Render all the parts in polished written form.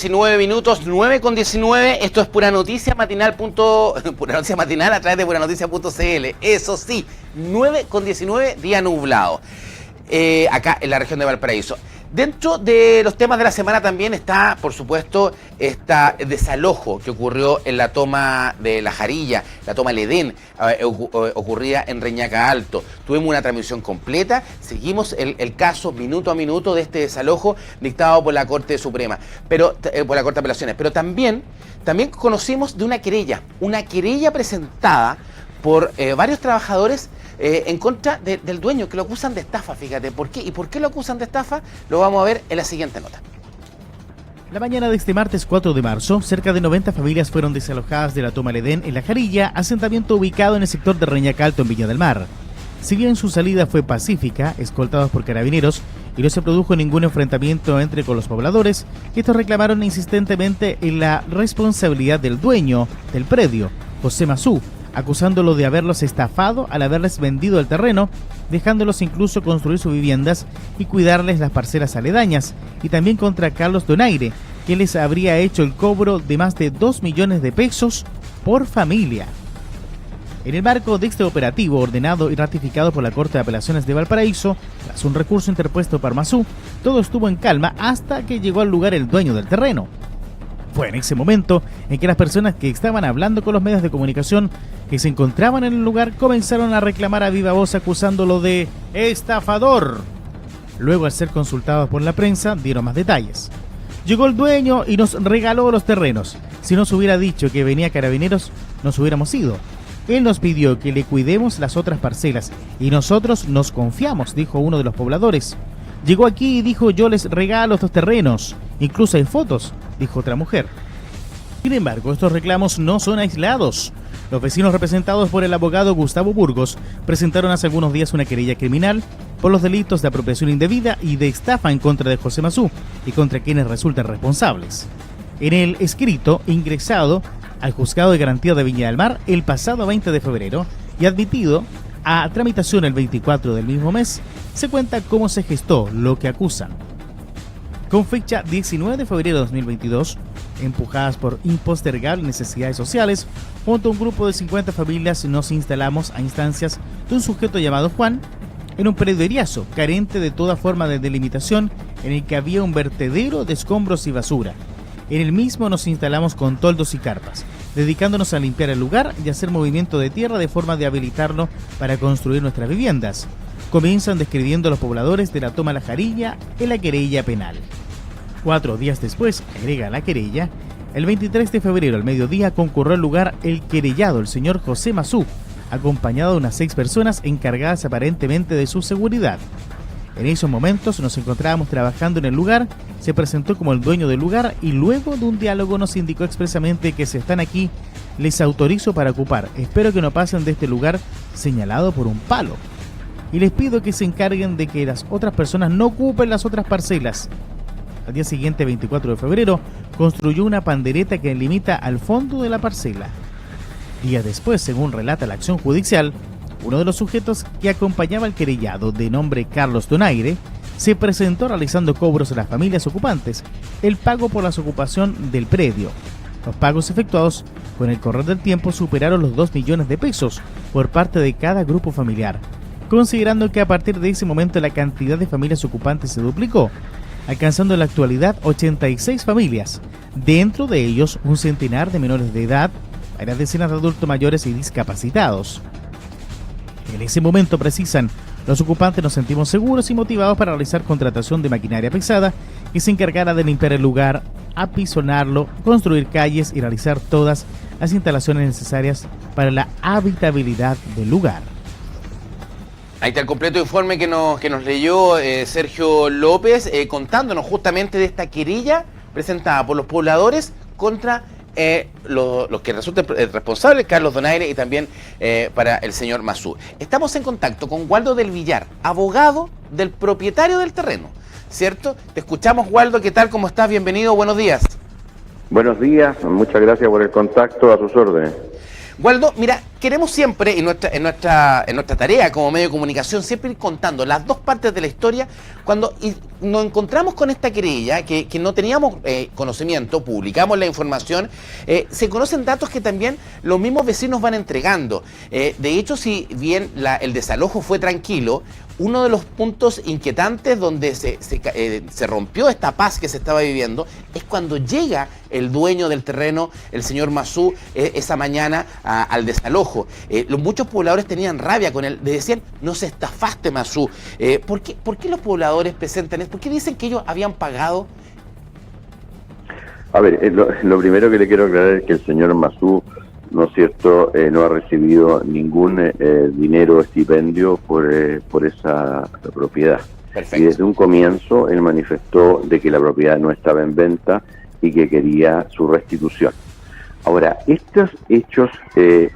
19 minutos, 9:19, esto es Pura Noticia Matinal, Pura Noticia Matinal a través de puranoticia.cl. Eso sí, 9:19, día nublado, acá en la región de Valparaíso. Dentro de los temas de la semana también está, por supuesto, este desalojo que ocurrió en la toma de La Jarilla, la toma del Edén, ocurrida en Reñaca Alto. Tuvimos una transmisión completa, seguimos el caso minuto a minuto de este desalojo dictado por la Corte Suprema, por la Corte de Apelaciones. Pero también conocimos de una querella presentada por varios trabajadores en contra del dueño, que lo acusan de estafa. Fíjate, ¿por qué? ¿Y por qué lo acusan de estafa? Lo vamos a ver en la siguiente nota. La mañana de este martes 4 de marzo, cerca de 90 familias fueron desalojadas de la toma del Edén en La Jarilla, asentamiento ubicado en el sector de Reñaca Alto en Viña del Mar. Si bien su salida fue pacífica, escoltados por carabineros, y no se produjo ningún enfrentamiento con los pobladores, estos reclamaron insistentemente en la responsabilidad del dueño del predio, José Mazú, acusándolo de haberlos estafado al haberles vendido el terreno, dejándolos incluso construir sus viviendas y cuidarles las parcelas aledañas, y también contra Carlos Donaire, que les habría hecho el cobro de más de 2 millones de pesos por familia. En el marco de este operativo, ordenado y ratificado por la Corte de Apelaciones de Valparaíso, tras un recurso interpuesto por Mazú, todo estuvo en calma hasta que llegó al lugar el dueño del terreno. Fue en ese momento en que las personas que estaban hablando con los medios de comunicación que se encontraban en el lugar comenzaron a reclamar a viva voz acusándolo de estafador. Luego, al ser consultados por la prensa, dieron más detalles. Llegó el dueño y nos regaló los terrenos. Si nos hubiera dicho que venía carabineros, nos hubiéramos ido. Él nos pidió que le cuidemos las otras parcelas y nosotros nos confiamos, dijo uno de los pobladores. Llegó aquí y dijo: yo les regalo estos terrenos. Incluso hay fotos, dijo otra mujer. Sin embargo, estos reclamos no son aislados. Los vecinos, representados por el abogado Gustavo Burgos, presentaron hace algunos días una querella criminal por los delitos de apropiación indebida y de estafa en contra de José Mazú y contra quienes resultan responsables. En el escrito ingresado al Juzgado de Garantía de Viña del Mar el pasado 20 de febrero y admitido a tramitación el 24 del mismo mes, se cuenta cómo se gestó lo que acusan. Con fecha 19 de febrero de 2022, empujadas por impostergables necesidades sociales, junto a un grupo de 50 familias nos instalamos a instancias de un sujeto llamado Juan en un predio eriazo, carente de toda forma de delimitación, en el que había un vertedero de escombros y basura. En el mismo nos instalamos con toldos y carpas, dedicándonos a limpiar el lugar y hacer movimiento de tierra de forma de habilitarlo para construir nuestras viviendas. Comienzan describiendo a los pobladores de la toma La Jarilla en la querella penal. 4 días después, agrega la querella, el 23 de febrero al mediodía concurrió al lugar el querellado, el señor José Mazú, acompañado de unas 6 personas encargadas aparentemente de su seguridad. En esos momentos nos encontrábamos trabajando en el lugar, se presentó como el dueño del lugar y luego de un diálogo nos indicó expresamente que si están aquí, les autorizo para ocupar, espero que no pasen de este lugar señalado por un palo. Y les pido que se encarguen de que las otras personas no ocupen las otras parcelas. Al día siguiente, 24 de febrero, construyó una pandereta que limita al fondo de la parcela. Días después, según relata la acción judicial, uno de los sujetos que acompañaba al querellado, de nombre Carlos Donaire, se presentó realizando cobros a las familias ocupantes, el pago por la ocupación del predio. Los pagos efectuados con el correr del tiempo superaron los 2 millones de pesos por parte de cada grupo familiar, considerando que a partir de ese momento la cantidad de familias ocupantes se duplicó, alcanzando en la actualidad 86 familias, dentro de ellos un centenar de menores de edad, varias decenas de adultos mayores y discapacitados. En ese momento, precisan, los ocupantes nos sentimos seguros y motivados para realizar contratación de maquinaria pesada que se encargara de limpiar el lugar, apisonarlo, construir calles y realizar todas las instalaciones necesarias para la habitabilidad del lugar. Ahí está el completo informe que nos leyó Sergio López, contándonos justamente de esta querella presentada por los pobladores contra los que resulten responsables, Carlos Donaire, y también para el señor Mazú. Estamos en contacto con Waldo del Villar, abogado del propietario del terreno, ¿cierto? Te escuchamos, Waldo. ¿Qué tal? ¿Cómo estás? Bienvenido, buenos días. Buenos días, muchas gracias por el contacto, a sus órdenes. Waldo, mira, queremos siempre, en nuestra tarea como medio de comunicación, siempre ir contando las dos partes de la historia. Cuando nos encontramos con esta querella, que no teníamos conocimiento, publicamos la información, se conocen datos que también los mismos vecinos van entregando. De hecho, si bien el desalojo fue tranquilo, uno de los puntos inquietantes donde se rompió esta paz que se estaba viviendo es cuando llega el dueño del terreno, el señor Mazú, esa mañana al desalojo. Muchos pobladores tenían rabia con él, le decían: nos estafaste, Mazú. ¿Por qué los pobladores presentan esto? ¿Por qué dicen que ellos habían pagado? A ver, lo primero que le quiero aclarar es que el señor Mazú, ¿no es cierto?, no ha recibido ningún dinero o estipendio por esa propiedad. Perfecto. Y desde un comienzo él manifestó de que la propiedad no estaba en venta y que quería su restitución. Ahora, estos hechos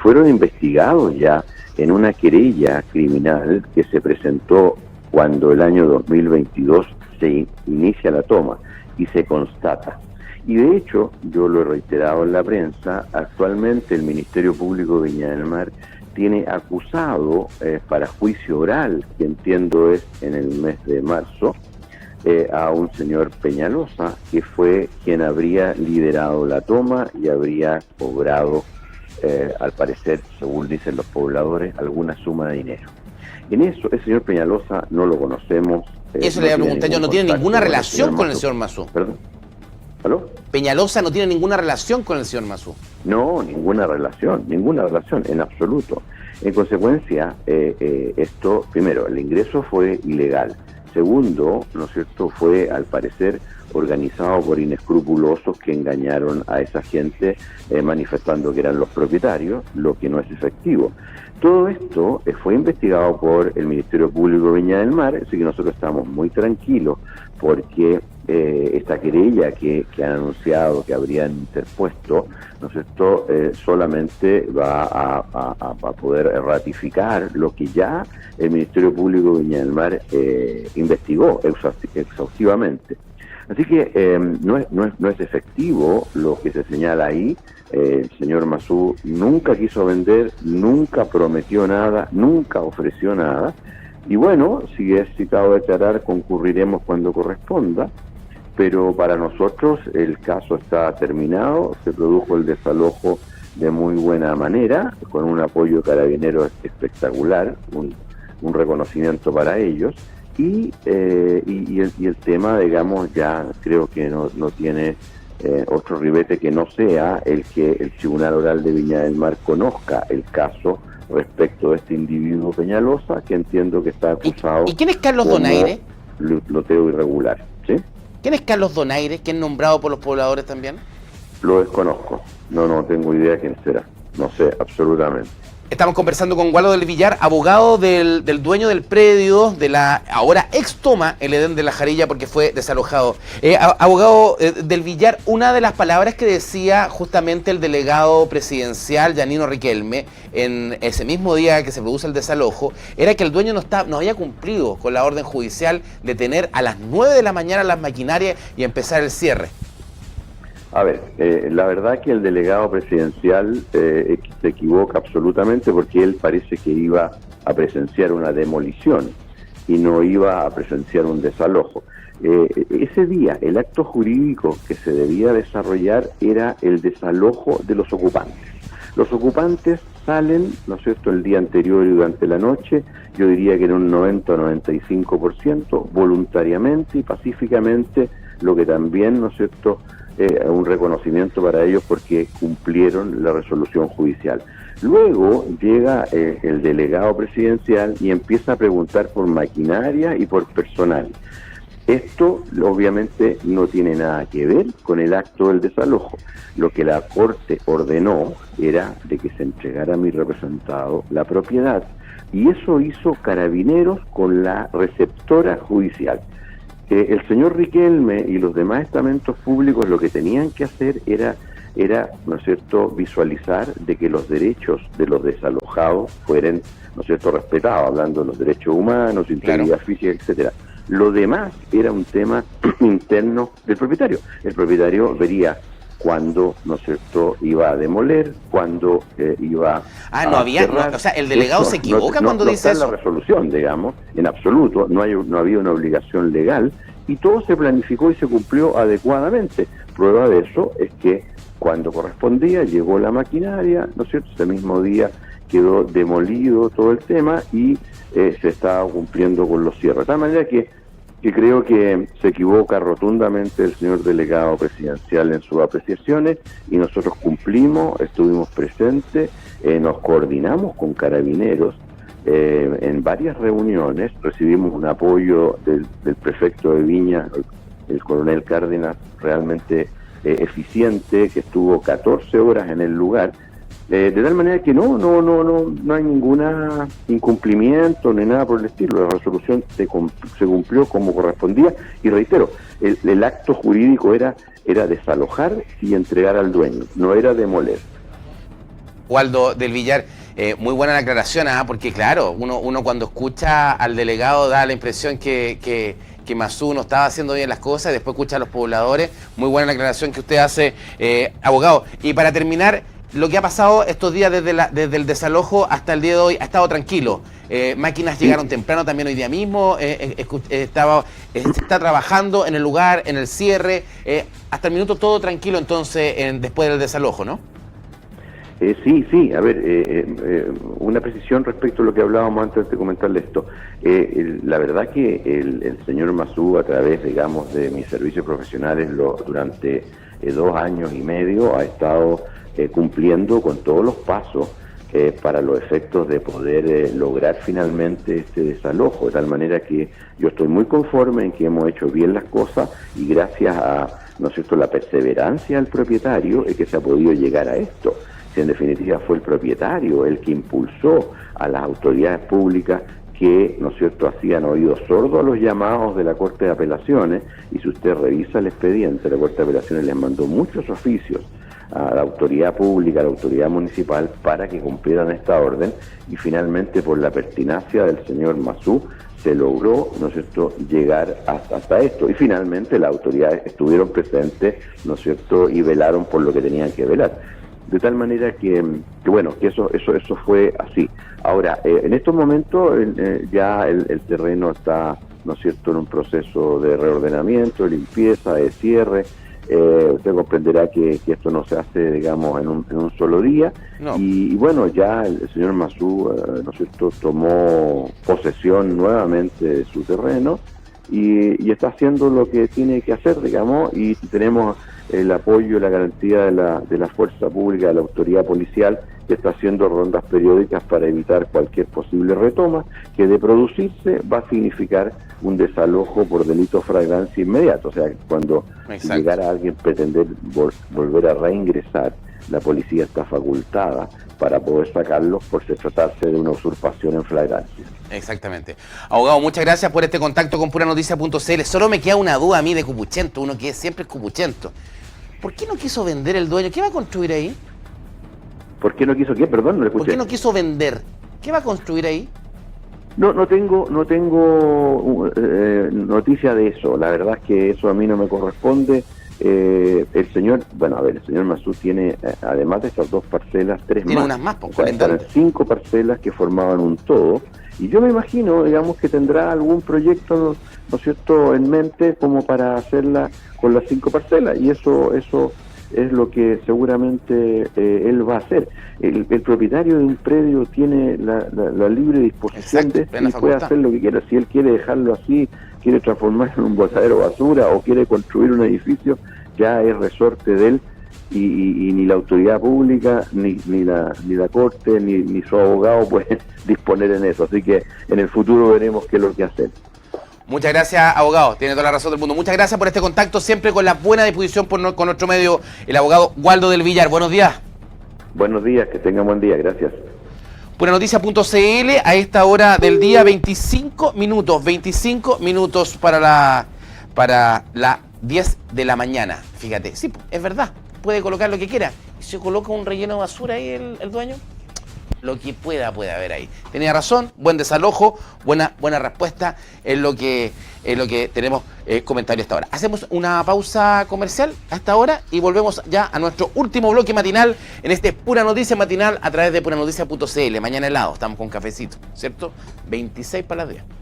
fueron investigados ya en una querella criminal que se presentó cuando el año 2022 se inicia la toma y se constata. Y de hecho, yo lo he reiterado en la prensa, actualmente el Ministerio Público de Viña del Mar tiene acusado para juicio oral, que entiendo es en el mes de marzo, a un señor Peñalosa, que fue quien habría liderado la toma y habría cobrado, al parecer, según dicen los pobladores, alguna suma de dinero. En eso, el señor Peñalosa no lo conocemos. Eso le voy a preguntar yo, no tiene ninguna relación con el señor Mazú. ¿Perdón? ¿Aló? Peñalosa no tiene ninguna relación con el señor Mazú. No, ninguna relación, en absoluto. En consecuencia, esto, primero, el ingreso fue ilegal. Segundo, ¿no es cierto?, fue al parecer organizado por inescrupulosos que engañaron a esa gente manifestando que eran los propietarios, lo que no es efectivo. Todo esto fue investigado por el Ministerio Público de Viña del Mar, así que nosotros estamos muy tranquilos porque esta querella que han anunciado que habrían interpuesto, ¿no es cierto?, solamente va a poder ratificar lo que ya el Ministerio Público de Viña del Mar investigó exhaustivamente. Así que no es efectivo lo que se señala ahí. El señor Mazú nunca quiso vender, nunca prometió nada, nunca ofreció nada. Y bueno, si es citado a declarar, concurriremos cuando corresponda. Pero para nosotros el caso está terminado, se produjo el desalojo de muy buena manera, con un apoyo de Carabineros espectacular, un reconocimiento para ellos. Y el tema, digamos, ya creo que no tiene otro ribete que no sea el que el Tribunal Oral de Viña del Mar conozca el caso respecto de este individuo Peñalosa, que entiendo que está acusado. ¿Y quién es Carlos Donaire? Loteo irregular, ¿sí? ¿Quién es Carlos Donaire? ¿Quién es nombrado por los pobladores también? Lo desconozco, no tengo idea quién será, no sé absolutamente. Estamos conversando con Waldo del Villar, abogado del dueño del predio de la ahora ex toma el Edén de la Jarilla, porque fue desalojado. Abogado del Villar, una de las palabras que decía justamente el delegado presidencial Yanino Riquelme en ese mismo día que se produce el desalojo era que el dueño no había cumplido con la orden judicial de tener a las 9 de la mañana las maquinarias y empezar el cierre. A ver, la verdad que el delegado presidencial se equivoca absolutamente, porque él parece que iba a presenciar una demolición y no iba a presenciar un desalojo. Ese día el acto jurídico que se debía desarrollar era el desalojo de los ocupantes. Los ocupantes salen, ¿no es cierto?, el día anterior y durante la noche, yo diría que en un 90 o 95%, voluntariamente y pacíficamente, lo que también, ¿no es cierto?, un reconocimiento para ellos porque cumplieron la resolución judicial. Luego llega el delegado presidencial y empieza a preguntar por maquinaria y por personal. Esto obviamente no tiene nada que ver con el acto del desalojo. Lo que la Corte ordenó era de que se entregara a mi representado la propiedad, y eso hizo Carabineros con la receptora judicial. El señor Riquelme y los demás estamentos públicos lo que tenían que hacer era, ¿no es cierto?, visualizar de que los derechos de los desalojados fueran, ¿no es cierto?, respetados, hablando de los derechos humanos, integridad física, etcétera. Lo demás era un tema interno del propietario. El propietario vería cuándo, ¿no es cierto?, iba a demoler, cuándo iba no a había, cerrar. o sea, el delegado se equivoca cuando no dice está eso. en la resolución, digamos, en absoluto, no había una obligación legal y todo se planificó y se cumplió adecuadamente. Prueba de eso es que cuando correspondía llegó la maquinaria, ¿no es cierto?, ese mismo día quedó demolido todo el tema y se estaba cumpliendo con los cierres. De tal manera que creo que se equivoca rotundamente el señor delegado presidencial en sus apreciaciones y nosotros cumplimos, estuvimos presentes, nos coordinamos con Carabineros en varias reuniones, recibimos un apoyo del prefecto de Viña, el coronel Cárdenas, realmente eficiente, que estuvo 14 horas en el lugar, de tal manera que no hay ningún incumplimiento ni nada por el estilo. La resolución se cumplió como correspondía y reitero, el acto jurídico era desalojar y entregar al dueño, no era demoler. Waldo del Villar, muy buena la aclaración, porque claro, uno cuando escucha al delegado da la impresión que Mazú no estaba haciendo bien las cosas, y después escucha a los pobladores. Muy buena la aclaración que usted hace, abogado. Y para terminar, lo que ha pasado estos días desde el desalojo hasta el día de hoy ha estado tranquilo. Máquinas llegaron temprano también hoy día mismo, se está trabajando en el lugar, en el cierre, hasta el minuto todo tranquilo entonces después del desalojo, ¿no? Sí, a ver, una precisión respecto a lo que hablábamos antes de comentarle esto. La verdad que el señor Mazú, a través, digamos, de mis servicios profesionales, durante 2 años y medio, ha estado cumpliendo con todos los pasos para los efectos de poder lograr finalmente este desalojo, de tal manera que yo estoy muy conforme en que hemos hecho bien las cosas y gracias a, ¿no es cierto?, la perseverancia del propietario es que se ha podido llegar a esto. Si en definitiva fue el propietario el que impulsó a las autoridades públicas que, ¿no es cierto?, hacían oído sordo a los llamados de la Corte de Apelaciones, y si usted revisa el expediente, la Corte de Apelaciones les mandó muchos oficios a la autoridad pública, a la autoridad municipal, para que cumplieran esta orden, y finalmente por la pertinacia del señor Mazú se logró, ¿no es cierto?, llegar hasta esto, y finalmente las autoridades estuvieron presentes, ¿no es cierto?, y velaron por lo que tenían que velar. De tal manera que bueno, que eso fue así. Ahora, en estos momentos ya el terreno está, ¿no es cierto?, en un proceso de reordenamiento, de limpieza, de cierre. Usted comprenderá que esto no se hace, digamos, en un solo día. No. Y bueno, ya el señor Mazú, ¿no es cierto?, tomó posesión nuevamente de su terreno y está haciendo lo que tiene que hacer, digamos, y tenemos el apoyo y la garantía de la fuerza pública, de la autoridad policial, que está haciendo rondas periódicas para evitar cualquier posible retoma, que de producirse va a significar un desalojo por delito de flagrancia inmediato. O sea, cuando llegara alguien a pretender volver a reingresar, la policía está facultada para poder sacarlos por tratarse de una usurpación en flagrancia. Exactamente. Abogado, muchas gracias por este contacto con puranoticia.cl. Solo me queda una duda a mí de Cupuchento, uno que siempre es Cupuchento. ¿Por qué no quiso vender el dueño? ¿Qué va a construir ahí? ¿Por qué no quiso qué? Perdón, no le escuché. ¿Por qué no quiso vender? ¿Qué va a construir ahí? No tengo noticia de eso. La verdad es que eso a mí no me corresponde. El señor Mazú tiene, además de estas 2 parcelas, 3 más. Tiene unas más, o sea, eran 5 parcelas que formaban un todo. Y yo me imagino, digamos, que tendrá algún proyecto, ¿no es cierto?, en mente como para hacerla con las 5 parcelas. Y eso es lo que seguramente él va a hacer. El propietario de un predio tiene la libre disposición de esto y puede hacer lo que quiera. Si él quiere dejarlo así, quiere transformarlo en un botadero de basura o quiere construir un edificio, ya es resorte de él, y ni la autoridad pública, ni la corte, ni su abogado pueden disponer en eso. Así que en el futuro veremos qué es lo que hacer. Muchas gracias, abogado. Tiene toda la razón del mundo. Muchas gracias por este contacto, siempre con la buena disposición con nuestro medio, el abogado Waldo del Villar. Buenos días. Buenos días, que tengan buen día. Gracias. Puranoticia.cl, a esta hora del día, 25 minutos para la 10 de la mañana. Fíjate, sí, es verdad, puede colocar lo que quiera. ¿Y si coloca un relleno de basura ahí el dueño? lo que puede haber ahí. Tenía razón, buen desalojo, buena respuesta en lo que tenemos comentarios hasta ahora. Hacemos una pausa comercial hasta ahora y volvemos ya a nuestro último bloque matinal en este Pura Noticia matinal a través de puranoticia.cl. Mañana helado, estamos con cafecito, ¿cierto? 26 para las 10.